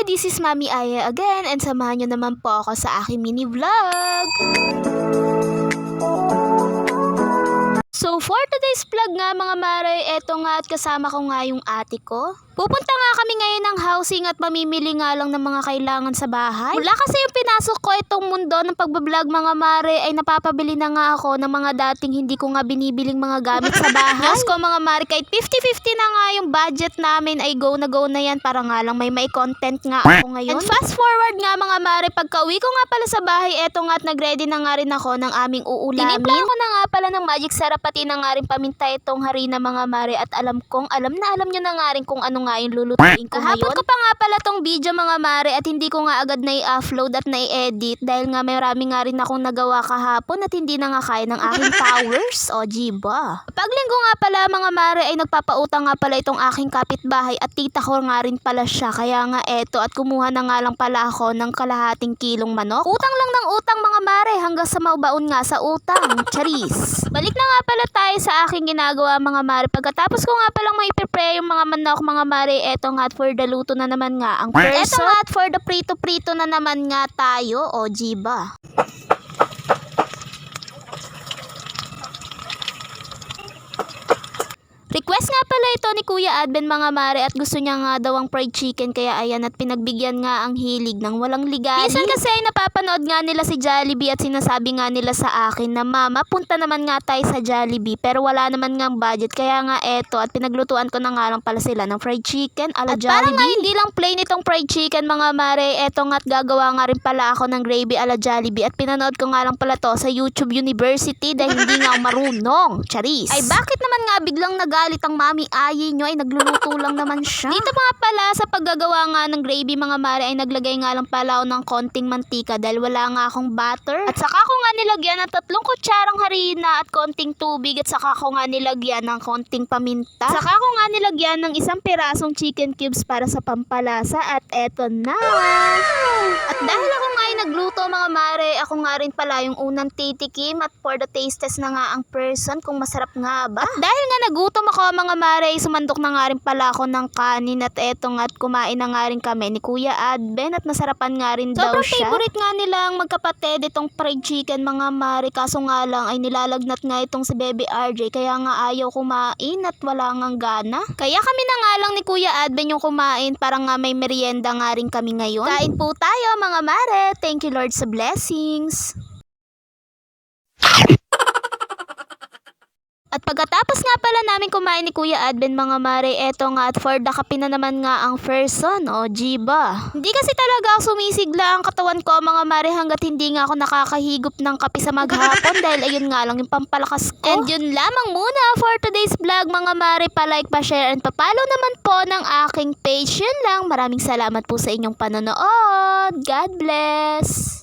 This is Mami Aya again and samahan nyo naman po ako sa aking mini vlog. So for today's vlog nga mga mare, eto nga at kasama ko nga yung ate ko. Pupunta nga kami ngayon ng housing at mamimili nga lang ng mga kailangan sa bahay. Mula kasi yung pinasok ko itong mundo ng pagbablog mga mare ay napapabili na nga ako ng mga dating hindi ko nga binibiling mga gamit sa bahay. Diyos ko mga mare, kahit 50-50 na nga yung budget namin ay go na yan para nga lang may content nga ako ngayon. And fast forward nga mga mare, pagka uwi ko nga pala sa bahay, eto nga at nagready na nga rin ako ng aming uulamin. Tinimpla ko na nga pala ng magic sarap pati na nga rin paminta itong harina mga mare at alam na alam nyo na nga rin kung ano nga yung lulutuin ko ngayon. Kahapon ko pa nga pala tong video mga mare at hindi ko nga agad na i-upload at na i-edit dahil nga marami nga rin akong nagawa kahapon at hindi na nga kaya ng aking powers. O jiba. Paglinggo nga pala mga mare ay nagpapautang nga pala itong aking kapitbahay at tita ko nga rin pala siya. Kaya nga eto at kumuha na nga lang pala ako ng kalahating kilong manok. Utang lang ng utang mga mare hanggang sa maubaon nga sa utang. Charis. Balik na nga pala tayo sa aking ginagawa mga mare. Pagkatapos ko nga palang mai-prepare yung mga manok mga mare, eto nga at for the luto na naman nga ang person. Eto nga at for the prito-prito na naman nga tayo. O jiba. Request nga pala ito ni Kuya Adben mga mare at gusto niya nga daw ang fried chicken kaya ayan at pinagbigyan nga ang hilig ng walang ligali. Minsan kasi ay napapanood nga nila si Jollibee at sinasabi nga nila sa akin na mama punta naman nga tayo sa Jollibee pero wala naman nga budget kaya nga eto at pinaglutuan ko na nga lang pala sila ng fried chicken ala Jollibee. At parang nga hindi lang plain itong fried chicken mga mare, eto nga at gagawa nga rin pala ako ng gravy ala Jollibee at pinanood ko nga lang pala to sa YouTube University dahil hindi nga ako marunong. Charis. Ay bakit naman nga biglang nagalit ang Mami Ayi nyo ay nagluluto lang naman siya. Dito mga pala sa paggagawa nga ng gravy mga mare ay naglagay nga lang pala ako ng konting mantika dahil wala nga akong butter. At saka ko nga nilagyan ng 3 kutsarang harina at konting tubig at saka ko nga nilagyan ng konting paminta. Saka ko nga nilagyan ng 1 pirasong chicken cubes para sa pampalasa at eto na. At dahil ako nga ay nagluto mga mare, ako nga rin pala yung unang titikim at for the taste test na nga ang person kung masarap nga ba. At dahil nga nagutom ako mga mare, sumandok na nga rin pala ako ng kanin at eto nga at kumain na nga rin kami ni Kuya Adben at nasarapan nga rin daw siya. Sobrang favorite nga nilang magkapatid itong fried chicken mga mare, kaso nga lang ay nilalagnat nga itong si Baby RJ kaya nga ayaw kumain at wala ngang gana. Kaya kami na nga lang ni Kuya Adben yung kumain para nga may merienda nga rin kami ngayon. Kain po tayo mga mare. Thank you Lord sa blessings. At pagkatapos nga pala namin kumain ni Kuya Adben mga mare, eto nga at for the kape na naman nga ang person. O jiba. Hindi kasi talaga ako sumisigla ang katawan ko mga mare hanggat hindi nga ako nakakahigop ng kape sa maghapon dahil ayun nga lang yung pampalakas ko. And yun lamang muna for today's vlog mga mare, pa-like, pa-share and pa-follow naman po ng aking page. Yun lang. Maraming salamat po sa inyong panonood. God bless.